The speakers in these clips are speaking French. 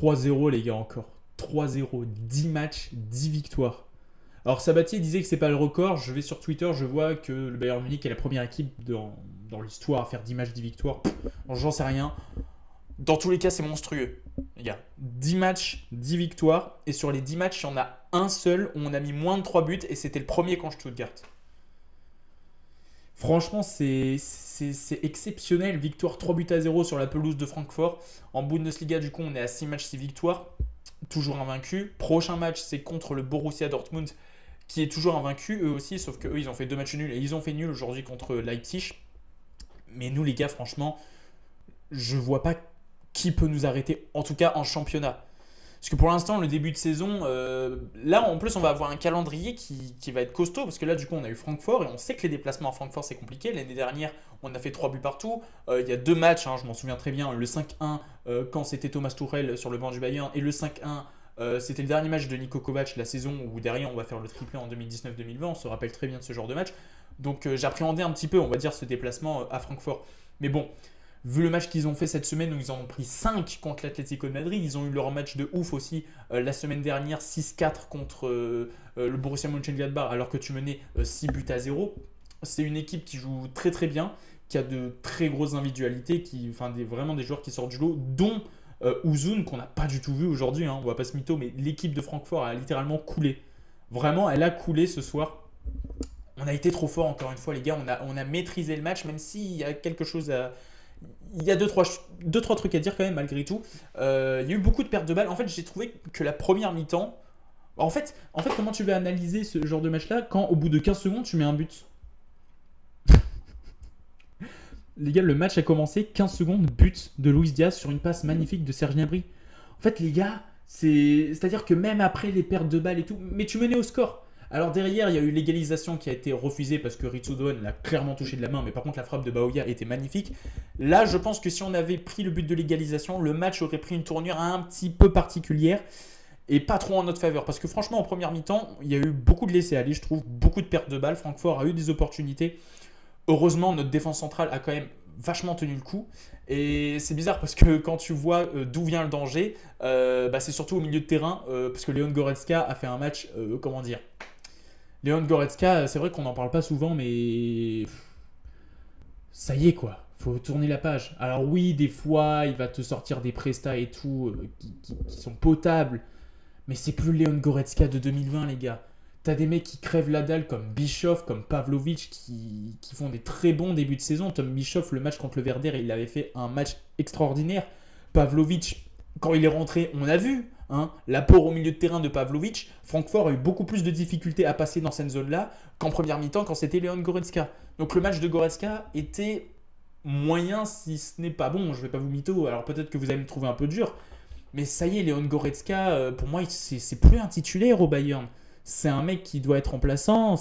3-0 les gars encore. 3-0, 10 matchs, 10 victoires. Alors Sabatier disait que c'est pas le record. Je vais sur Twitter, je vois que le Bayern Munich est la première équipe dans l'histoire à faire 10 matchs, 10 victoires. J'en sais rien. Dans tous les cas, c'est monstrueux. Les gars, 10 matchs, 10 victoires. Et sur les 10 matchs, il y en a un seul où on a mis moins de 3 buts. Et c'était le premier contre Stuttgart. Franchement, c'est exceptionnel. Victoire 3-0 sur la pelouse de Francfort. En Bundesliga, du coup, on est à 6 matchs, 6 victoires. Toujours invaincu. Prochain match, c'est contre le Borussia Dortmund, qui est toujours invaincu, eux aussi. Sauf qu'eux, ils ont fait 2 matchs nuls. Et ils ont fait nul aujourd'hui contre Leipzig. Mais nous, les gars, franchement, je vois pas qui peut nous arrêter, en tout cas en championnat. Parce que pour l'instant, le début de saison, là en plus, on va avoir un calendrier qui va être costaud. Parce que là, du coup, on a eu Francfort et on sait que les déplacements à Francfort, c'est compliqué. L'année dernière, on a fait 3 buts partout. Il y a 2 matchs, hein, je m'en souviens très bien. Le 5-1, quand c'était Thomas Tuchel sur le banc du Bayern, et le 5-1. C'était le dernier match de Niko Kovac la saison où derrière on va faire le triplé en 2019-2020. On se rappelle très bien de ce genre de match. Donc j'appréhendais un petit peu, on va dire, ce déplacement à Francfort. Mais bon, vu le match qu'ils ont fait cette semaine où ils en ont pris 5 contre l'Atlético de Madrid, ils ont eu leur match de ouf aussi la semaine dernière, 6-4 contre le Borussia Mönchengladbach alors que tu menais 6 buts à 0. C'est une équipe qui joue très très bien, qui a de très grosses individualités, vraiment des joueurs qui sortent du lot, dont Uzun qu'on n'a pas du tout vu aujourd'hui, hein, on va pas se mytho, mais l'équipe de Francfort a littéralement coulé. Vraiment, elle a coulé ce soir. On a été trop fort encore une fois les gars, on a maîtrisé le match, même s'il y a quelque chose à, il y a deux, trois trucs à dire quand même malgré tout. Il y a eu beaucoup de pertes de balles. En fait, j'ai trouvé que la première mi-temps. En fait, comment tu vas analyser ce genre de match-là quand au bout de 15 secondes, tu mets un but? Les gars, le match a commencé, 15 secondes, but de Luis Diaz sur une passe magnifique de Serge Gnabry. En fait, les gars, c'est-à-dire que même après les pertes de balles et tout, mais tu menais au score. Alors derrière, il y a eu l'égalisation qui a été refusée parce que Ritsudoan l'a clairement touché de la main, mais par contre la frappe de Baoya était magnifique. Là, je pense que si on avait pris le but de l'égalisation, le match aurait pris une tournure un petit peu particulière et pas trop en notre faveur. Parce que franchement, en première mi-temps, il y a eu beaucoup de laisser-aller, je trouve, beaucoup de pertes de balles. Francfort a eu des opportunités. Heureusement, notre défense centrale a quand même vachement tenu le coup. Et c'est bizarre parce que quand tu vois d'où vient le danger, c'est surtout au milieu de terrain, parce que Leon Goretzka a fait un match, comment dire, Leon Goretzka, c'est vrai qu'on n'en parle pas souvent, mais ça y est quoi, faut tourner la page. Alors oui, des fois, il va te sortir des prestats et tout qui sont potables, mais c'est plus Leon Goretzka de 2020 les gars. T'as des mecs qui crèvent la dalle comme Bischoff, comme Pavlovic, qui font des très bons débuts de saison. Tom Bischoff, le match contre le Werder, il avait fait un match extraordinaire. Pavlovic, quand il est rentré, on a vu l'apport au milieu de terrain de Pavlovic. Francfort a eu beaucoup plus de difficultés à passer dans cette zone-là qu'en première mi-temps quand c'était Leon Goretzka. Donc le match de Goretzka était moyen si ce n'est pas bon. Je vais pas vous mytho, alors peut-être que vous allez me trouver un peu dur. Mais ça y est, Leon Goretzka, pour moi, c'est plus un titulaire au Bayern. C'est un mec qui doit être remplaçant.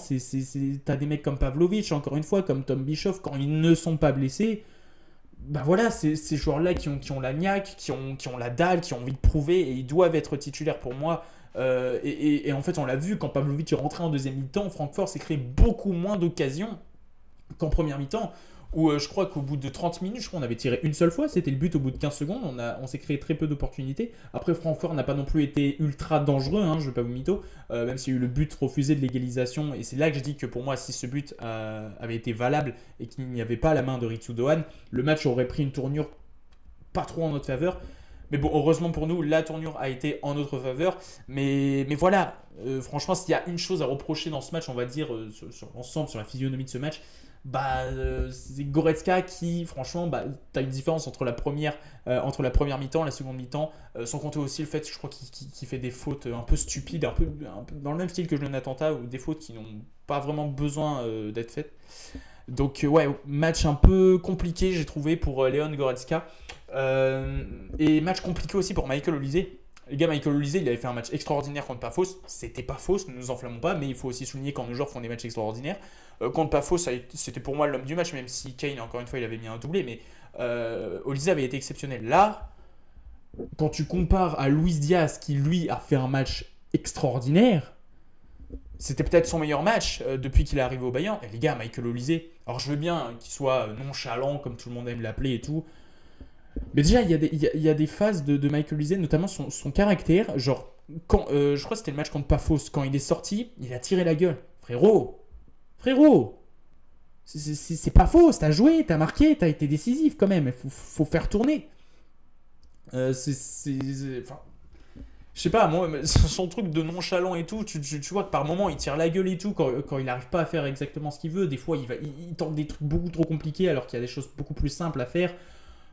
T'as des mecs comme Pavlovic, encore une fois, comme Tom Bischoff, quand ils ne sont pas blessés. Bah voilà, c'est ces joueurs-là qui ont la niaque, qui ont la dalle, qui ont envie de prouver, et ils doivent être titulaires pour moi. Et en fait, on l'a vu, quand Pavlovic est rentré en deuxième mi-temps, Francfort s'est créé beaucoup moins d'occasions qu'en première mi-temps, où je crois qu'au bout de 30 minutes, je crois qu'on avait tiré une seule fois, c'était le but au bout de 15 secondes, on s'est créé très peu d'opportunités. Après, Francfort n'a pas non plus été ultra dangereux, je ne vais pas vous mytho, même s'il y a eu le but refusé de l'égalisation, et c'est là que je dis que pour moi, si ce but avait été valable et qu'il n'y avait pas la main de Ritsu Dohan, le match aurait pris une tournure pas trop en notre faveur. Mais bon, heureusement pour nous, la tournure a été en notre faveur. Mais voilà, franchement, s'il y a une chose à reprocher dans ce match, on va dire, sur l'ensemble, sur la physionomie de ce match, c'est Goretzka qui, franchement, tu as une différence entre la première mi-temps et la seconde mi-temps, sans compter aussi le fait, je crois, qu'il fait des fautes un peu stupides, un peu dans le même style que Jonathan Tah, ou des fautes qui n'ont pas vraiment besoin d'être faites. Donc ouais, match un peu compliqué j'ai trouvé pour Leon Goretzka. Et match compliqué aussi pour Michael Olise. Les gars, Michael Olise, il avait fait un match extraordinaire contre Pafos. C'était pas fausse, ne nous enflammons pas, mais il faut aussi souligner quand nos joueurs font des matchs extraordinaires. Contre Pafos, c'était pour moi l'homme du match, même si Kane, encore une fois, il avait mis un doublé, mais Olise avait été exceptionnel. Là, quand tu compares à Luis Diaz, qui lui a fait un match extraordinaire, c'était peut-être son meilleur match depuis qu'il est arrivé au Bayern. Et les gars, Michael Olise, alors je veux bien qu'il soit nonchalant, comme tout le monde aime l'appeler et tout, Mais déjà, il y a des phases de Michael Olise, notamment son caractère. Genre, je crois que c'était le match contre Pafos, quand il est sorti, il a tiré la gueule. Frérot, c'est pas faux, t'as joué, t'as marqué, t'as été décisif quand même. Faut faire tourner. Enfin, je sais pas, moi, son truc de nonchalant et tout, tu vois que par moment il tire la gueule et tout quand il n'arrive pas à faire exactement ce qu'il veut. Des fois, il tente des trucs beaucoup trop compliqués alors qu'il y a des choses beaucoup plus simples à faire.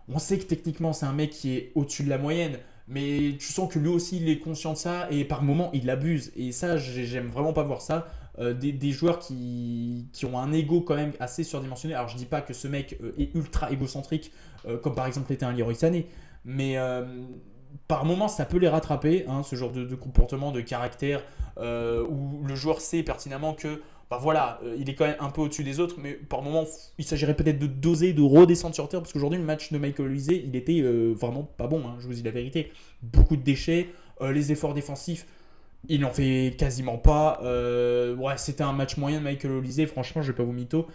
On sait que techniquement, c'est un mec qui est au-dessus de la moyenne, mais tu sens que lui aussi, il est conscient de ça et par moment, il abuse. Et ça, j'aime vraiment pas voir ça. Des joueurs qui ont un ego quand même assez surdimensionné. Alors, je dis pas que ce mec est ultra égocentrique, comme par exemple l'était un Leroy Sané, mais par moment, ça peut les rattraper, hein, ce genre de comportement, de caractère, où le joueur sait pertinemment que bah voilà, il est quand même un peu au-dessus des autres, mais par moment, il s'agirait peut-être de doser, de redescendre sur terre, parce qu'aujourd'hui, le match de Michael Olise, il était vraiment pas bon, hein, je vous dis la vérité. Beaucoup de déchets, les efforts défensifs, il n'en fait quasiment pas. Ouais, c'était un match moyen de Michael Olise, franchement, je vais pas vous mytho.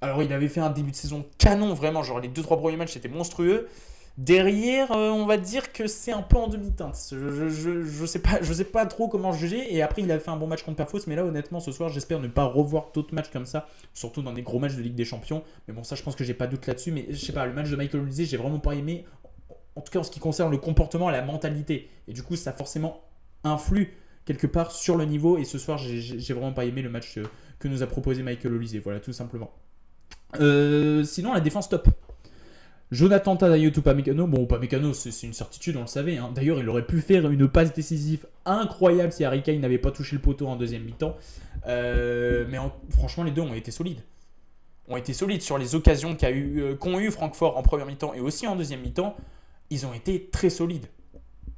Alors, il avait fait un début de saison canon, vraiment, genre les 2-3 premiers matchs, c'était monstrueux. Derrière, on va dire que c'est un peu en demi-teinte. Je sais pas trop comment juger. Et après, il a fait un bon match contre Perfos. Mais là, honnêtement, ce soir, j'espère ne pas revoir d'autres matchs comme ça. Surtout dans des gros matchs de Ligue des Champions. Mais bon, ça, je pense que j'ai pas de doute là-dessus. Mais je sais pas, le match de Michael Olise, j'ai vraiment pas aimé. En tout cas, en ce qui concerne le comportement et la mentalité. Et du coup, ça forcément influe quelque part sur le niveau. Et ce soir, j'ai vraiment pas aimé le match que nous a proposé Michael Olise. Voilà, tout simplement. Sinon, la défense top. Jonathan Tadayo Upamecano, bon, Upamecano, c'est une certitude, on le savait. Hein. D'ailleurs, il aurait pu faire une passe décisive incroyable si Harry Kane n'avait pas touché le poteau en deuxième mi-temps. Franchement, les deux ont été solides. Ont été solides sur les occasions qu'ont eu Francfort en première mi-temps et aussi en deuxième mi-temps. Ils ont été très solides.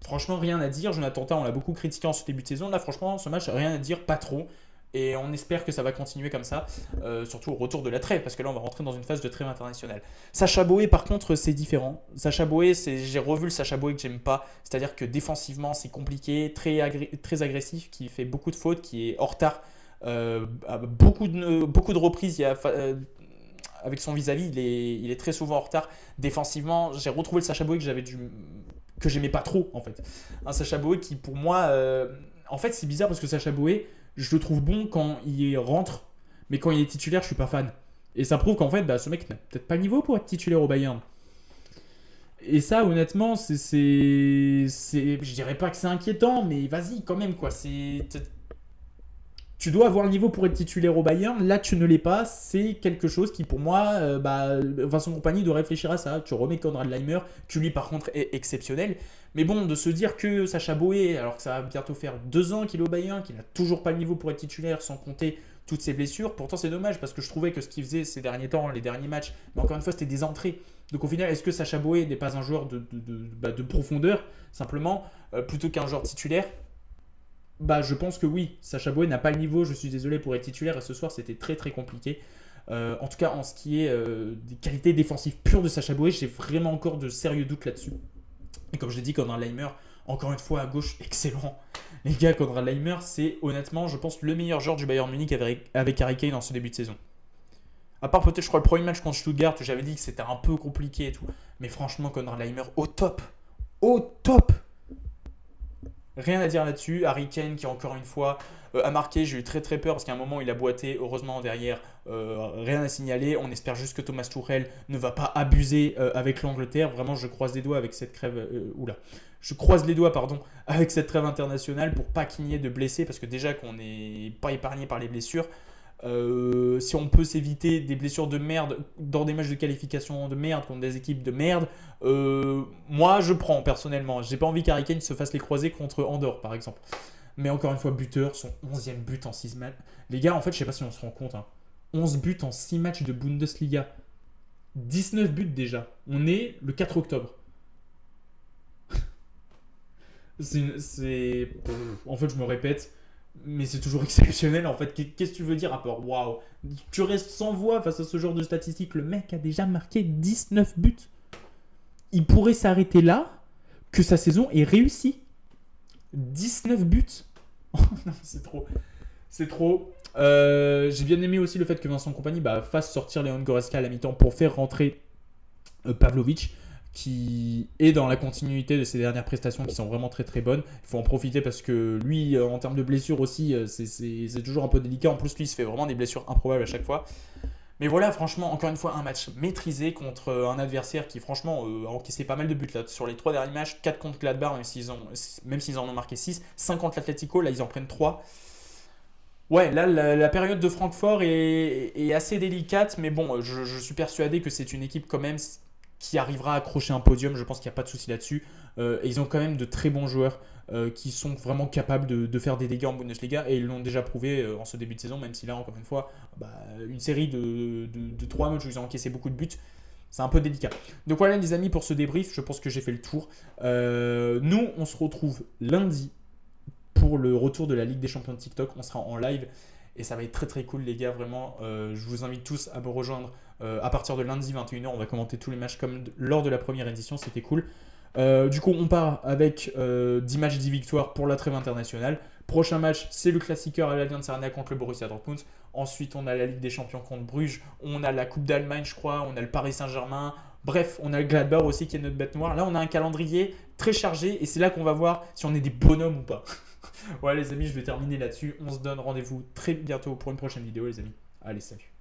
Franchement, rien à dire. Jonathan Tadayo, on l'a beaucoup critiqué en ce début de saison. Là, franchement, ce match, rien à dire, pas trop. Et on espère que ça va continuer comme ça, surtout au retour de la trêve, parce que là on va rentrer dans une phase de trêve internationale. Sacha Boey, par contre, c'est différent. Sacha Boey, j'ai revu le Sacha Boey que j'aime pas, c'est-à-dire que défensivement c'est compliqué, très agressif, qui fait beaucoup de fautes, qui est en retard. À beaucoup de reprises, avec son vis-à-vis, il est très souvent en retard. Défensivement, j'ai retrouvé le Sacha Boey que j'aimais pas trop en fait. Un Sacha Boey qui pour moi, en fait c'est bizarre parce que Sacha Boey, je le trouve bon quand il rentre, mais quand il est titulaire, je suis pas fan. Et ça prouve qu'en fait, bah, ce mec n'a peut-être pas le niveau pour être titulaire au Bayern. Et ça, honnêtement, je dirais pas que c'est inquiétant, mais vas-y, quand même, quoi. Tu dois avoir le niveau pour être titulaire au Bayern. Là, tu ne l'es pas. C'est quelque chose qui, pour moi, Vincent Kompany doit réfléchir à ça. Tu remets Konrad Laimer, qui lui, par contre, est exceptionnel. Mais bon, de se dire que Sacha Boey, alors que ça va bientôt faire 2 ans qu'il est au Bayern, qu'il n'a toujours pas le niveau pour être titulaire, sans compter toutes ses blessures, pourtant c'est dommage parce que je trouvais que ce qu'il faisait ces derniers temps, les derniers matchs, mais encore une fois, c'était des entrées. Donc au final, est-ce que Sacha Boey n'est pas un joueur de profondeur, simplement, plutôt qu'un joueur titulaire? Bah, je pense que oui. Sacha Boey n'a pas le niveau, je suis désolé, pour être titulaire. Et ce soir, c'était très très compliqué. En tout cas, en ce qui est des qualités défensives pures de Sacha Boey, j'ai vraiment encore de sérieux doutes là-dessus. Et comme je l'ai dit, Konrad Laimer, encore une fois à gauche, excellent. Les gars, Konrad Laimer, c'est honnêtement, je pense, le meilleur joueur du Bayern Munich avec Harry Kane dans ce début de saison. À part peut-être, je crois, le premier match contre Stuttgart, où j'avais dit que c'était un peu compliqué et tout. Mais franchement, Konrad Laimer, au top. Au top. Rien à dire là-dessus. Harry Kane qui encore une fois a marqué, j'ai eu très très peur parce qu'à un moment il a boité, heureusement derrière rien à signaler. On espère juste que Thomas Tuchel ne va pas abuser avec l'Angleterre. Vraiment je croise les doigts avec cette crève. Je croise les doigts pardon avec cette trêve internationale pour pas qu'il n'y ait de blessés parce que déjà qu'on n'est pas épargné par les blessures. Si on peut s'éviter des blessures de merde dans des matchs de qualification de merde contre des équipes de merde, moi je prends personnellement. J'ai pas envie qu'Harry Kane se fasse les croisés contre Andorre par exemple. Mais encore une fois, buteur, son 11e but en 6 matchs. Les gars, en fait, je sais pas si on se rend compte. Hein. 11 buts en 6 matchs de Bundesliga. 19 buts déjà. On est le 4 octobre. En fait, je me répète. Mais c'est toujours exceptionnel en fait. Qu'est-ce que tu veux dire à part waouh? Tu restes sans voix face à ce genre de statistiques. Le mec a déjà marqué 19 buts. Il pourrait s'arrêter là, que sa saison est réussie. 19 buts. Non, c'est trop. C'est trop. J'ai bien aimé aussi le fait que Vincent Kompany fasse sortir Leon Goretzka à la mi-temps pour faire rentrer Pavlovic, qui est dans la continuité de ses dernières prestations qui sont vraiment très très bonnes. Il faut en profiter parce que lui, en termes de blessures aussi, c'est toujours un peu délicat. En plus, lui, il se fait vraiment des blessures improbables à chaque fois. Mais voilà, franchement, encore une fois, un match maîtrisé contre un adversaire qui, franchement, a encaissé pas mal de buts là. Sur les 3 derniers matchs, 4 contre Gladbach, même s'ils en ont marqué 6, 5 contre l'Atlético, là, ils en prennent 3. Ouais, là, la période de Francfort est assez délicate, mais bon, je suis persuadé que c'est une équipe quand même qui arrivera à accrocher un podium. Je pense qu'il n'y a pas de souci là-dessus. Et ils ont quand même de très bons joueurs qui sont vraiment capables de faire des dégâts en Bundesliga et ils l'ont déjà prouvé en ce début de saison, même si là, encore une fois, bah, une série de 3 matchs où ils ont encaissé beaucoup de buts. C'est un peu délicat. Donc voilà les amis pour ce débrief, je pense que j'ai fait le tour. Nous, on se retrouve lundi pour le retour de la Ligue des Champions de TikTok. On sera en live et ça va être très très cool les gars, vraiment. Je vous invite tous à me rejoindre à partir de lundi 21h. On va commenter tous les matchs comme lors de la première édition, c'était cool. Du coup, on part avec 10 matchs, 10 victoires pour la trêve internationale. Prochain match, c'est le classiqueur à l'Allianz Arena contre le Borussia Dortmund. Ensuite, on a la Ligue des Champions contre Bruges. On a la Coupe d'Allemagne, je crois. On a le Paris Saint-Germain. Bref, on a le Gladbach aussi qui est notre bête noire. Là, on a un calendrier très chargé et c'est là qu'on va voir si on est des bonhommes ou pas. Voilà les amis, je vais terminer là-dessus. On se donne rendez-vous très bientôt pour une prochaine vidéo les amis. Allez, salut.